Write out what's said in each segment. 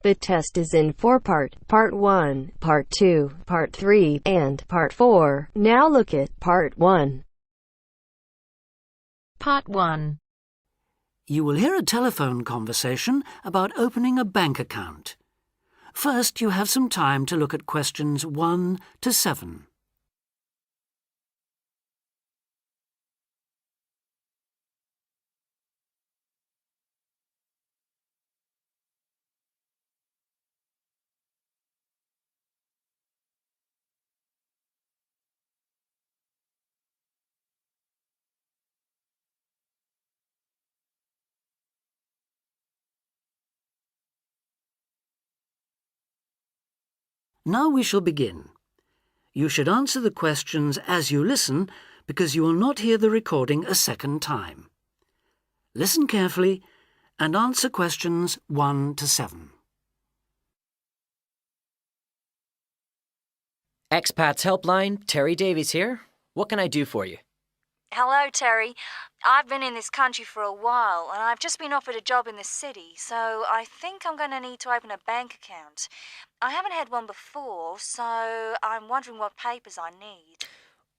The test is in 4 parts. Part 1, Part 2, Part 3, and Part 4. Now look at Part 1. Part 1. You will hear a telephone conversation about opening a bank account. First, you have some time to look at questions 1 to 7. Now we shall begin. You should answer the questions as you listen because you will not hear the recording a second time. Listen carefully and answer questions 1 to 7. Expats Helpline, Terry Davies here. What can I do for you? Hello, Terry. I've been in this country for a while, and I've just been offered a job in the city, so I think I'm going to need to open a bank account. I haven't had one before, so I'm wondering what papers I need.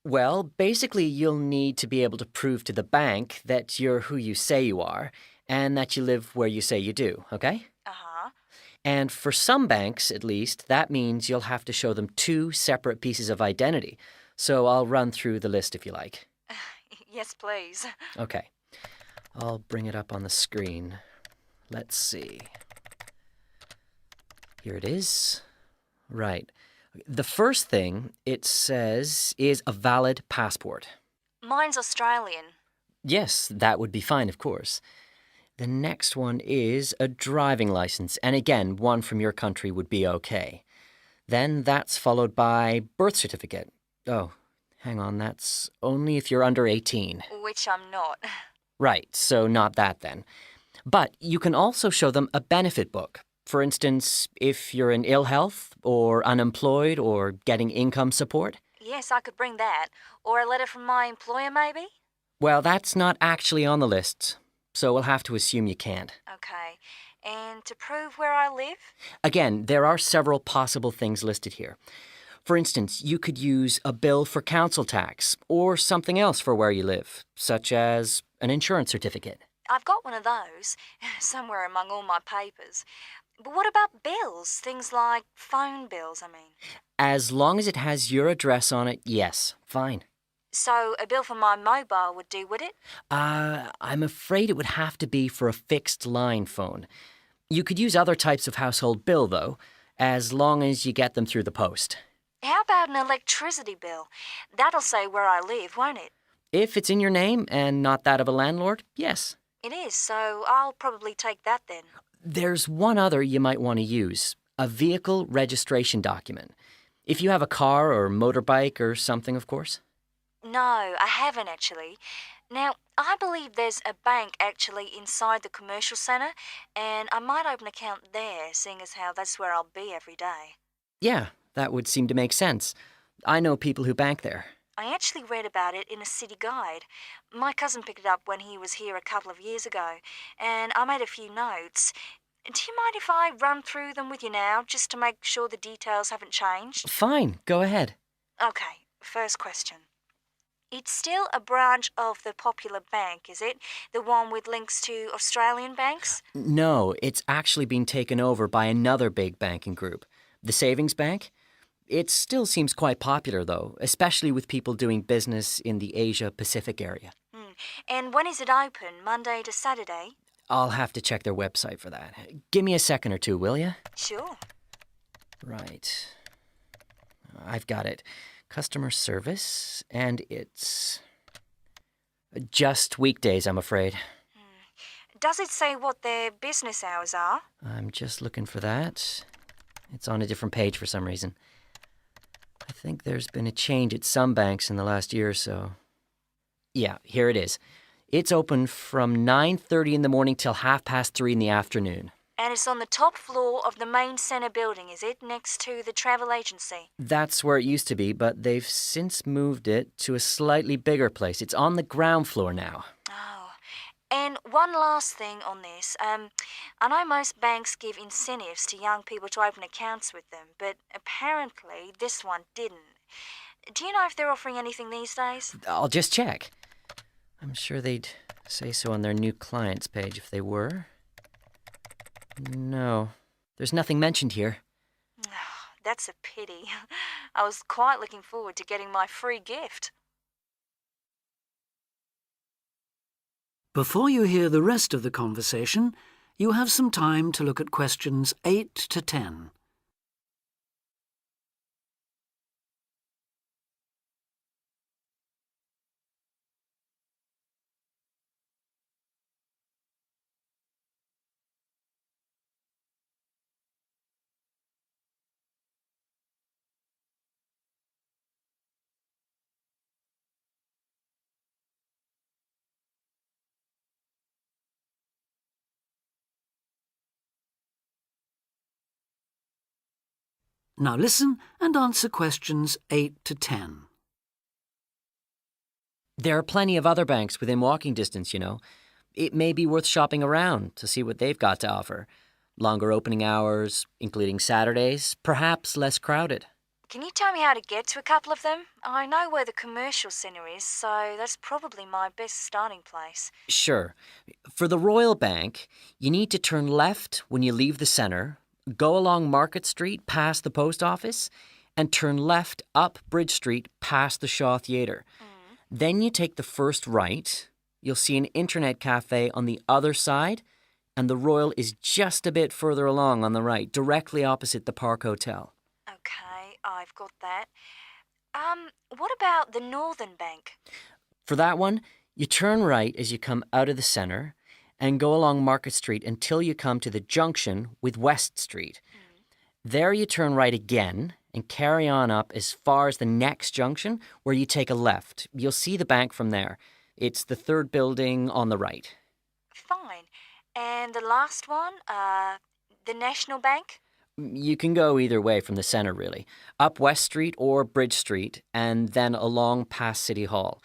Well, basically you'll need to be able to prove to the bank that you're who you say you are and that you live where you say you do, okay? Uh-huh. And for some banks, at least, that means you'll have to show them 2 separate pieces of identity. So I'll run through the list if you like. Yes, please. Okay. I'll bring it up on the screen. Let's see. Here it is. Right. The first thing it says is a valid passport. Mine's Australian. Yes, that would be fine, of course. The next one is a driving license, and again, one from your country would be okay. Then that's followed by birth certificate. Oh, hang on, that's only if you're under 18. Which I'm not. Right, so not that then. But you can also show them a benefit book. For instance, if you're in ill health or unemployed or getting income support. Yes, I could bring that. Or a letter from my employer, maybe? Well, that's not actually on the list, so we'll have to assume you can't. Okay. And to prove where I live? Again, there are several possible things listed here. For instance, you could use a bill for council tax or something else for where you live, such as an insurance certificate. I've got one of those, somewhere among all my papers. But what about bills? Things like phone bills, I mean. As long as it has your address on it, yes, fine. So a bill for my mobile would do, would it? I'm afraid it would have to be for a fixed line phone. You could use other types of household bill, though, as long as you get them through the post. How about an electricity bill? That'll say where I live, won't it? If it's in your name and not that of a landlord, yes. It is, so I'll probably take that then. There's one other you might want to use, a vehicle registration document. If you have a car or motorbike or something, of course. No, I haven't actually. Now, I believe there's a bank actually inside the commercial centre, and I might open an account there, seeing as how that's where I'll be every day. Yeah, that would seem to make sense. I know people who bank there. I actually read about it in a city guide. My cousin picked it up when he was here a couple of years ago, and I made a few notes. Do you mind if I run through them with you now, just to make sure the details haven't changed? Fine, go ahead. Okay, first question. It's still a branch of the Popular Bank, is it? The one with links to Australian banks? No, it's actually been taken over by another big banking group, the Savings Bank. It still seems quite popular, though, especially with people doing business in the Asia-Pacific area. And when is it open, Monday to Saturday? I'll have to check their website for that. Give me a second or two, will you? Sure. Right. I've got it. Customer service, and it's just weekdays, I'm afraid. Does it say what their business hours are? I'm just looking for that. It's on a different page for some reason. I think there's been a change at some banks in the last year or so. Yeah, here it is. It's open from 9:30 in the morning till 3:30 in the afternoon. And it's on the top floor of the main centre building, is it? Next to the travel agency? That's where it used to be, but they've since moved it to a slightly bigger place. It's on the ground floor now. Oh. And one last thing on this. I know most banks give incentives to young people to open accounts with them, but apparently this one didn't. Do you know if they're offering anything these days? I'll just check. I'm sure they'd say so on their new clients page if they were. No, there's nothing mentioned here. That's a pity. I was quite looking forward to getting my free gift. Before you hear the rest of the conversation, you have some time to look at questions 8 to 10. Now listen and answer questions 8 to 10. There are plenty of other banks within walking distance, you know. It may be worth shopping around to see what they've got to offer. Longer opening hours, including Saturdays, perhaps less crowded. Can you tell me how to get to a couple of them? I know where the commercial centre is, so that's probably my best starting place. Sure. For the Royal Bank, you need to turn left when you leave the centre, go along Market Street past the post office, and turn left up Bridge Street past the Shaw Theatre. Then you take the first right. You'll see an internet cafe on the other side, and the Royal is just a bit further along on the right, directly opposite the Park Hotel. Okay, I've got that. What about the Northern Bank? For that one, you turn right as you come out of the centre and go along Market Street until you come to the junction with West Street. There you turn right again and carry on up as far as the next junction where you take a left. You'll see the bank from there. It's the third building on the right. Fine. And the last one, the National Bank? You can go either way from the centre, really. Up West Street or Bridge Street and then along past City Hall.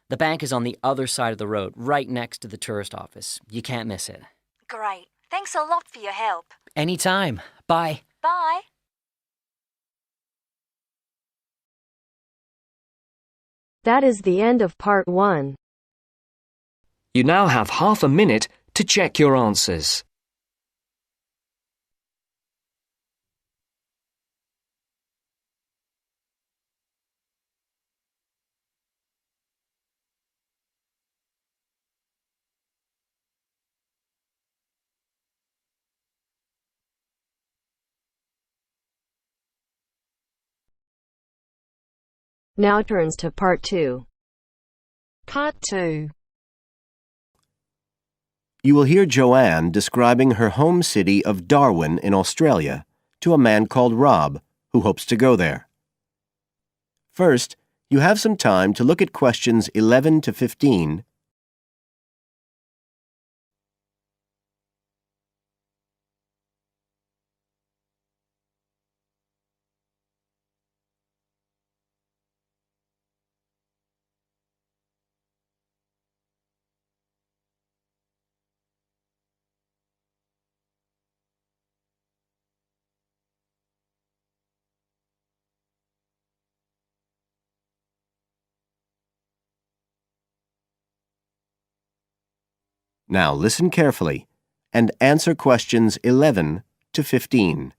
The bank is on the other side of the road, right next to the tourist office. You can't miss it. Great. Thanks a lot for your help. Anytime. Bye. Bye. That is the end of part 1. You now have half a minute to check your answers. Now turns to part 2. Part 2. You will hear Joanne describing her home city of Darwin in Australia to a man called Rob, who hopes to go there. First, you have some time to look at questions 11 to 15. Now listen carefully and answer questions 11 to 15.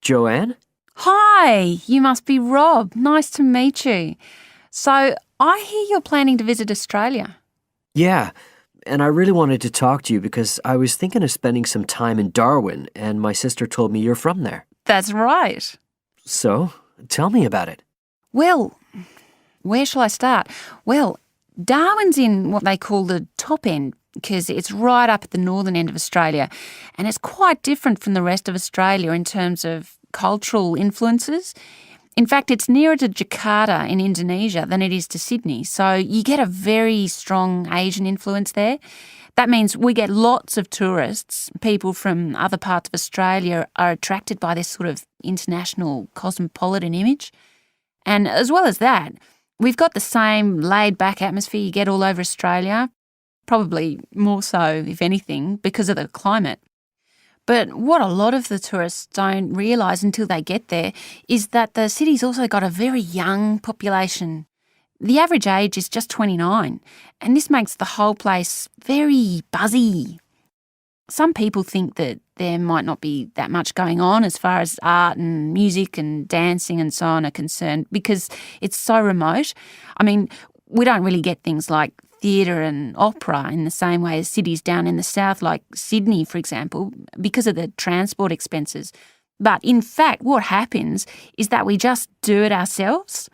Joanne? Hi, you must be Rob. Nice to meet you. So, I hear you're planning to visit Australia. Yeah, and I really wanted to talk to you because I was thinking of spending some time in Darwin, and my sister told me you're from there. That's right. So, tell me about it. Well, where shall I start? Well, Darwin's in what they call the top end because it's right up at the northern end of Australia, and it's quite different from the rest of Australia in terms of cultural influences. In fact, it's nearer to Jakarta in Indonesia than it is to Sydney, so you get a very strong Asian influence there. That means we get lots of tourists. People from other parts of Australia are attracted by this sort of international cosmopolitan image. And as well as that, We've got the same laid-back atmosphere you get all over Australia, probably more so, if anything, because of the climate. But what a lot of the tourists don't realise until they get there is that the city's also got a very young population. The average age is just 29, and this makes the whole place very buzzy. Some people think that there might not be that much going on as far as art and music and dancing and so on are concerned because it's so remote. I mean, we don't really get things like theatre and opera in the same way as cities down in the south like Sydney, for example, because of the transport expenses. But in fact, what happens is that we just do it ourselves.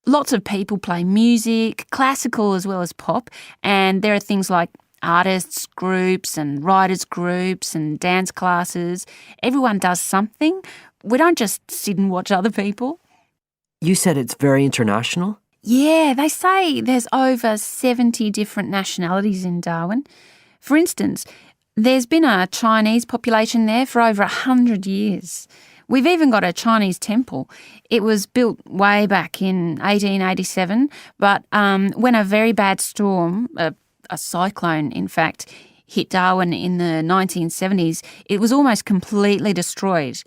Lots of people play music, classical as well as pop, and there are things like artists groups and writers groups and dance classes. Everyone does something. We don't just sit and watch other people. You said it's very international? Yeah, they say there's over 70 different nationalities in Darwin. For instance, there's been a Chinese population there for over 100 years. We've even got a Chinese temple. It was built way back in 1887, but when a very bad storm, a cyclone in fact, hit Darwin in the 1970s, it was almost completely destroyed.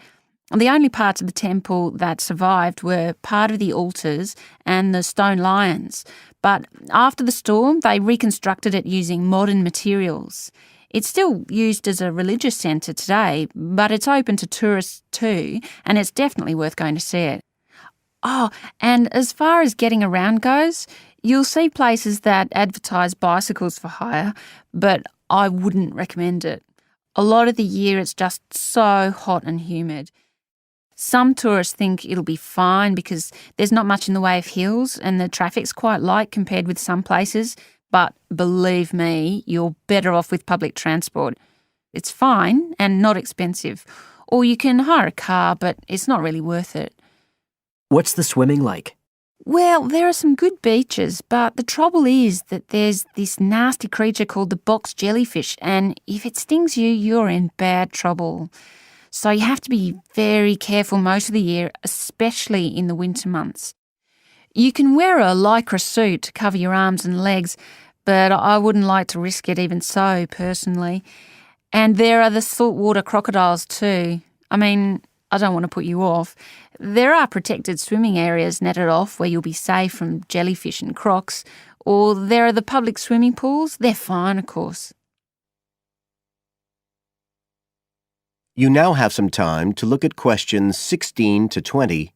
The only parts of the temple that survived were part of the altars and the stone lions. But after the storm, they reconstructed it using modern materials. It's still used as a religious centre today, but it's open to tourists too, and it's definitely worth going to see it. Oh, and as far as getting around goes, you'll see places that advertise bicycles for hire, but I wouldn't recommend it. A lot of the year it's just so hot and humid. Some tourists think it'll be fine because there's not much in the way of hills and the traffic's quite light compared with some places, but believe me, you're better off with public transport. It's fine and not expensive. Or you can hire a car, but it's not really worth it. What's the swimming like? Well, there are some good beaches, but the trouble is that there's this nasty creature called the box jellyfish, and if it stings you, you're in bad trouble. So you have to be very careful most of the year, especially in the winter months. You can wear a lycra suit to cover your arms and legs, but I wouldn't like to risk it even so, personally. And there are the saltwater crocodiles too. I mean, I don't want to put you off. There are protected swimming areas netted off where you'll be safe from jellyfish and crocs, or there are the public swimming pools. They're fine, of course. You now have some time to look at questions 16 to 20.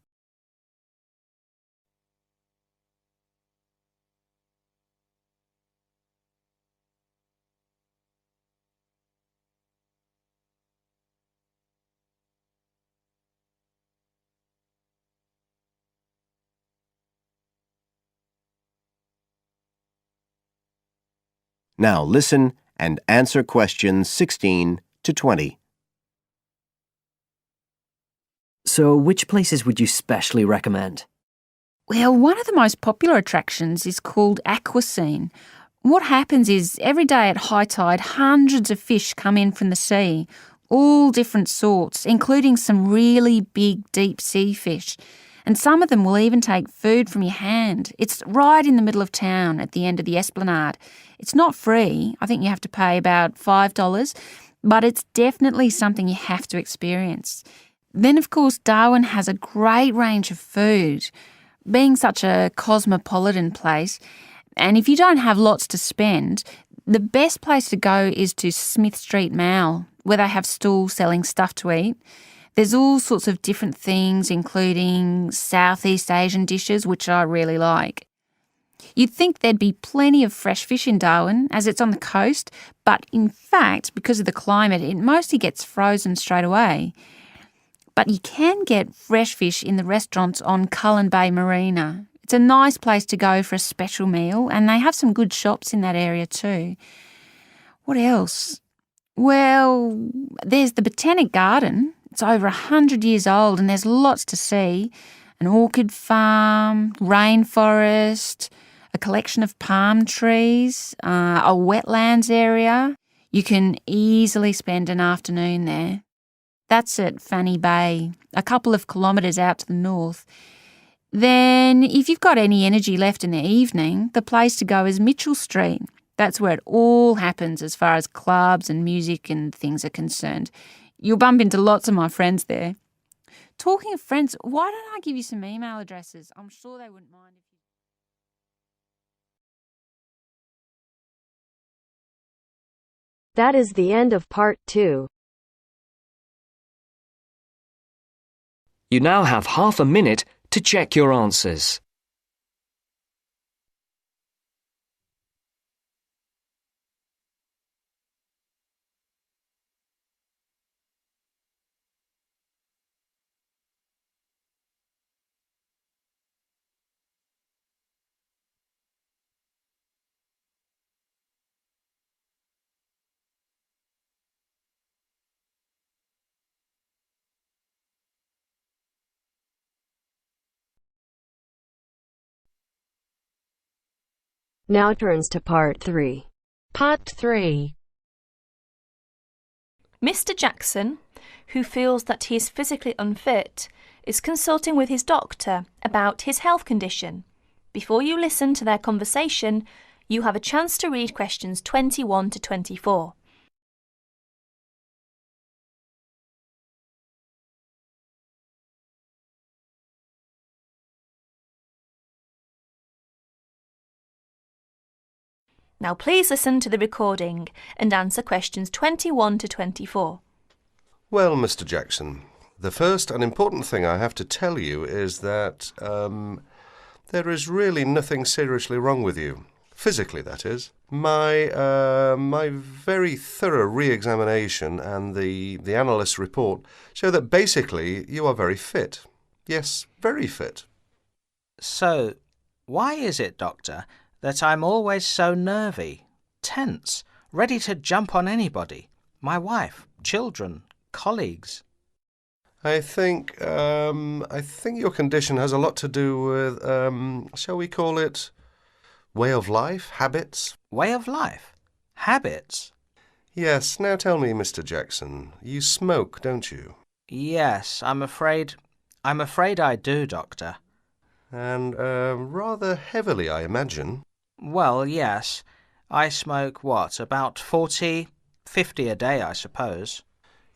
Now listen and answer questions 16 to 20. So which places would you specially recommend? Well, one of the most popular attractions is called Aquascene. What happens is every day at high tide, hundreds of fish come in from the sea, all different sorts, including some really big deep sea fish. And some of them will even take food from your hand. It's right in the middle of town at the end of the esplanade. It's not free. I think you have to pay about $5, but it's definitely something you have to experience. Then, of course, Darwin has a great range of food, being such a cosmopolitan place. And if you don't have lots to spend, the best place to go is to Smith Street Mall, where they have stalls selling stuff to eat. There's all sorts of different things, including Southeast Asian dishes, which I really like. You'd think there'd be plenty of fresh fish in Darwin, as it's on the coast, but in fact, because of the climate, it mostly gets frozen straight away. But you can get fresh fish in the restaurants on Cullen Bay Marina. It's a nice place to go for a special meal, and they have some good shops in that area too. What else? Well, there's the Botanic Garden. It's over 100 years old and there's lots to see. An orchid farm, rainforest, a collection of palm trees, a wetlands area. You can easily spend an afternoon there. That's at Fanny Bay, a couple of kilometres out to the north. Then, if you've got any energy left in the evening, the place to go is Mitchell Street. That's where it all happens as far as clubs and music and things are concerned. You'll bump into lots of my friends there. Talking of friends, why don't I give you some email addresses? I'm sure they wouldn't mind. That is the end of part 2. You now have half a minute to check your answers. Now turns to part 3. Part 3. Mr. Jackson, who feels that he is physically unfit, is consulting with his doctor about his health condition. Before you listen to their conversation, you have a chance to read questions 21 to 24. Now please listen to the recording and answer questions 21 to 24. Well, Mr. Jackson, the first and important thing I have to tell you is that there is really nothing seriously wrong with you. Physically, that is. My very thorough re-examination and the analyst's report show that basically you are very fit. Yes, very fit. So, why is it, Doctor, that I'm always so nervy, tense, ready to jump on anybody? My wife, children, colleagues. I think your condition has a lot to do with, shall we call it, way of life, habits? Way of life? Habits? Yes. Now tell me, Mr. Jackson, you smoke, don't you? Yes, I'm afraid I do, Doctor. And rather heavily, I imagine. Well, yes. I smoke, about 40, 50 a day, I suppose.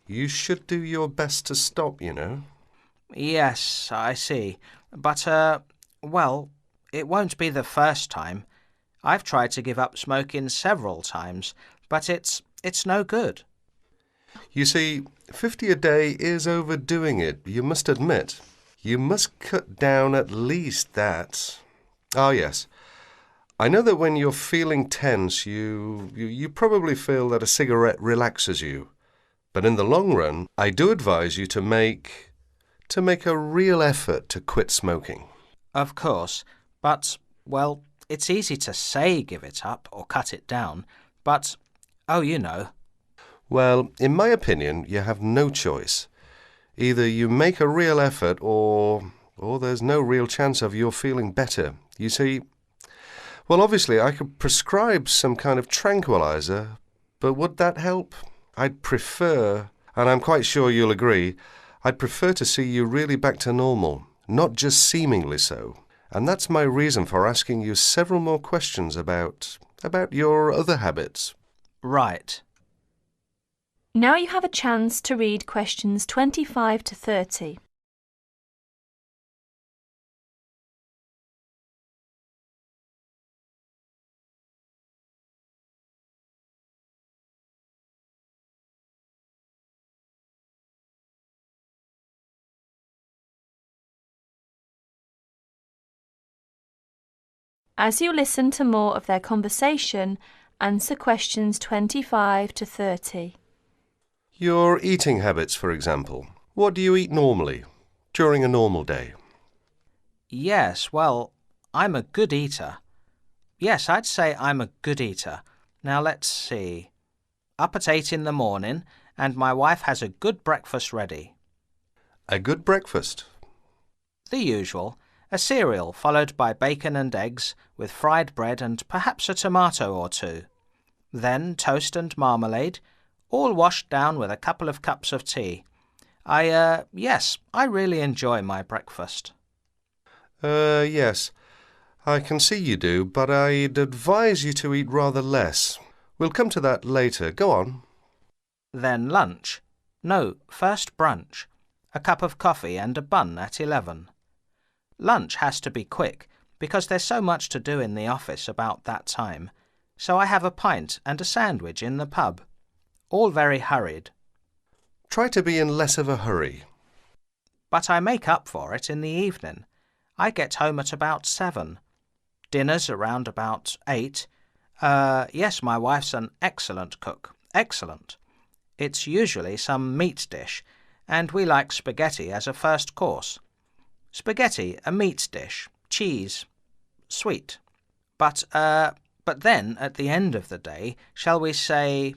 You should do your best to stop, you know. Yes, I see. But, it won't be the first time. I've tried to give up smoking several times, but it's no good. You see, 50 a day is overdoing it, you must admit. You must cut down at least that. Ah, yes. I know that when you're feeling tense, you probably feel that a cigarette relaxes you. But in the long run, I do advise you to make a real effort to quit smoking. Of course, but, well, it's easy to say give it up or cut it down, but, you know. Well, in my opinion, you have no choice. Either you make a real effort or there's no real chance of your feeling better. You see, well, obviously I could prescribe some kind of tranquilizer, but would that help? I'd prefer, and I'm quite sure you'll agree, I'd prefer to see you really back to normal, not just seemingly so. And that's my reason for asking you several more questions about your other habits. Right. Now you have a chance to read questions 25 to 30. As you listen to more of their conversation, answer questions 25 to 30. Your eating habits, for example. What do you eat normally, during a normal day? Yes, well, I'm a good eater. Yes, I'd say I'm a good eater. Now let's see. Up at 8 in the morning, and my wife has a good breakfast ready. A good breakfast? The usual. A cereal followed by bacon and eggs with fried bread and perhaps a tomato or two. Then toast and marmalade, all washed down with a couple of cups of tea. Yes, I really enjoy my breakfast. Yes. I can see you do, but I'd advise you to eat rather less. We'll come to that later. Go on. Then lunch. No, first brunch. A cup of coffee and a bun at 11. Lunch has to be quick, because there's so much to do in the office about that time, so I have a pint and a sandwich in the pub. All very hurried. Try to be in less of a hurry. But I make up for it in the evening. I get home at about 7. Dinner's around about 8. Yes, my wife's an excellent cook. Excellent. It's usually some meat dish, and we like spaghetti as a first course. Spaghetti, a meat dish, cheese, sweet. But then, at the end of the day, shall we say,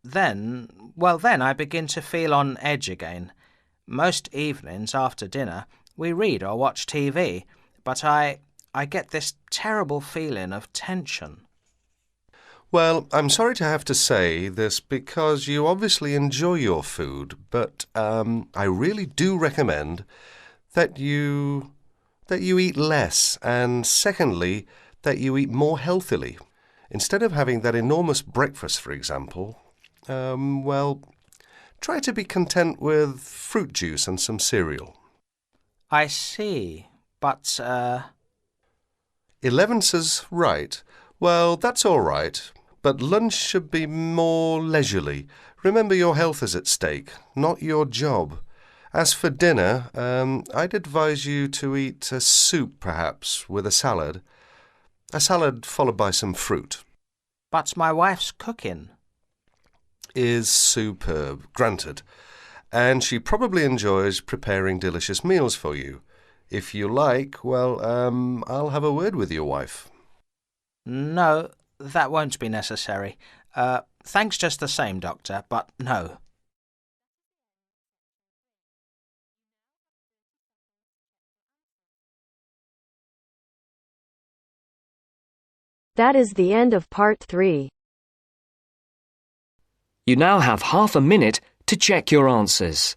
then I begin to feel on edge again. Most evenings after dinner we read or watch TV, but I get this terrible feeling of tension. Well, I'm sorry to have to say this because you obviously enjoy your food, but I really do recommend that you eat less, and secondly, that you eat more healthily. Instead of having that enormous breakfast, for example, try to be content with fruit juice and some cereal. I see, but 11 says right. Well, that's all right, but lunch should be more leisurely. Remember, your health is at stake, not your job. As for dinner, I'd advise you to eat a soup, perhaps, with a salad. A salad followed by some fruit. But my wife's cooking is superb, granted. And she probably enjoys preparing delicious meals for you. If you like, I'll have a word with your wife. No, that won't be necessary. Thanks just the same, Doctor, but no. That is the end of part 3. You now have half a minute to check your answers.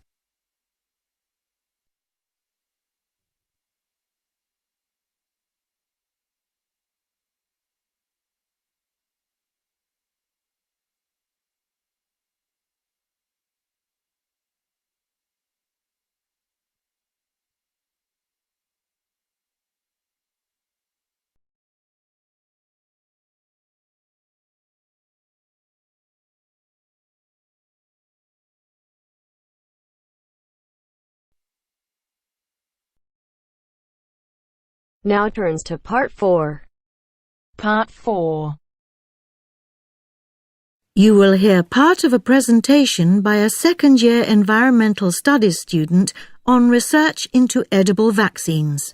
Now turns to part 4. Part 4. You will hear part of a presentation by a second-year environmental studies student on research into edible vaccines.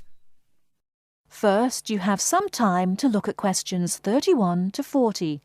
First, you have some time to look at questions 31 to 40.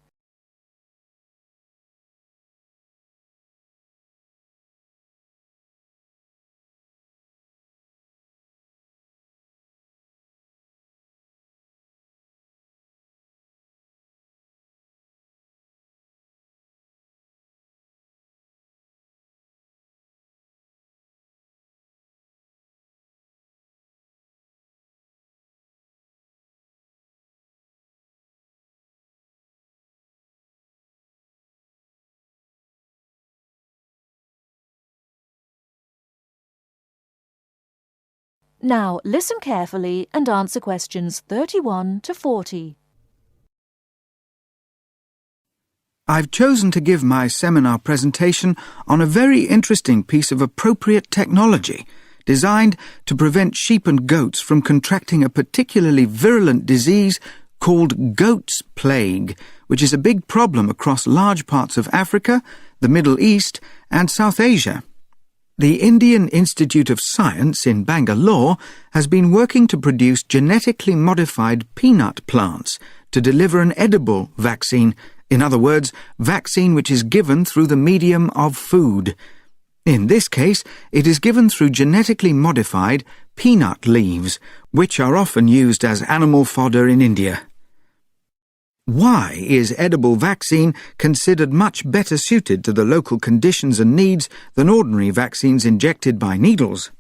Now listen carefully and answer questions 31 to 40. I've chosen to give my seminar presentation on a very interesting piece of appropriate technology designed to prevent sheep and goats from contracting a particularly virulent disease called goat's plague, which is a big problem across large parts of Africa, the Middle East and South Asia. The Indian Institute of Science in Bangalore has been working to produce genetically modified peanut plants to deliver an edible vaccine, in other words, vaccine which is given through the medium of food. In this case, it is given through genetically modified peanut leaves, which are often used as animal fodder in India. Why is edible vaccine considered much better suited to the local conditions and needs than ordinary vaccines injected by needles?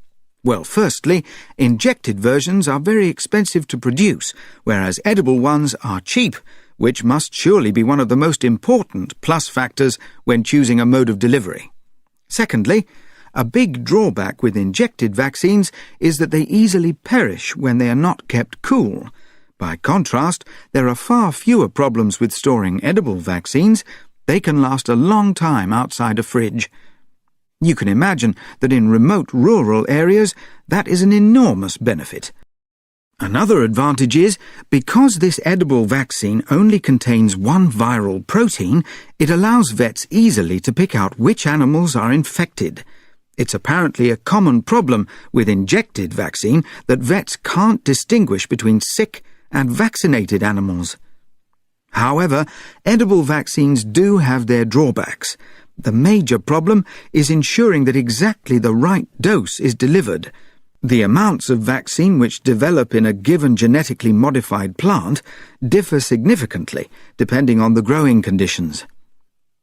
Well, firstly, injected versions are very expensive to produce, whereas edible ones are cheap, which must surely be one of the most important plus factors when choosing a mode of delivery. Secondly, a big drawback with injected vaccines is that they easily perish when they are not kept cool. By contrast, there are far fewer problems with storing edible vaccines. They can last a long time outside a fridge. You can imagine that in remote rural areas, that is an enormous benefit. Another advantage is, because this edible vaccine only contains one viral protein, it allows vets easily to pick out which animals are infected. It's apparently a common problem with injected vaccine that vets can't distinguish between sick and vaccinated animals. However, edible vaccines do have their drawbacks. The major problem is ensuring that exactly the right dose is delivered. The amounts of vaccine which develop in a given genetically modified plant differ significantly depending on the growing conditions.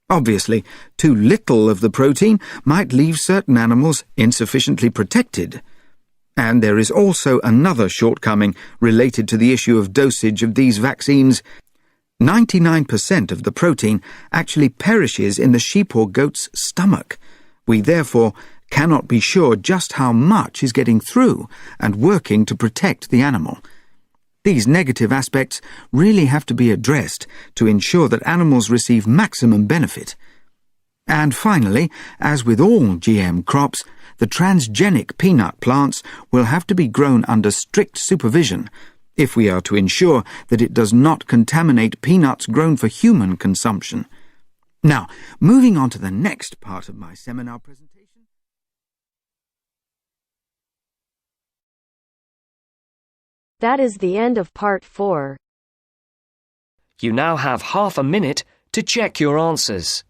Obviously, too little of the protein might leave certain animals insufficiently protected. And there is also another shortcoming related to the issue of dosage of these vaccines. 99% of the protein actually perishes in the sheep or goat's stomach. We therefore cannot be sure just how much is getting through and working to protect the animal. These negative aspects really have to be addressed to ensure that animals receive maximum benefit. And finally, as with all GM crops, the transgenic peanut plants will have to be grown under strict supervision if we are to ensure that it does not contaminate peanuts grown for human consumption. Now, moving on to the next part of my seminar presentation. That is the end of part 4. You now have half a minute to check your answers.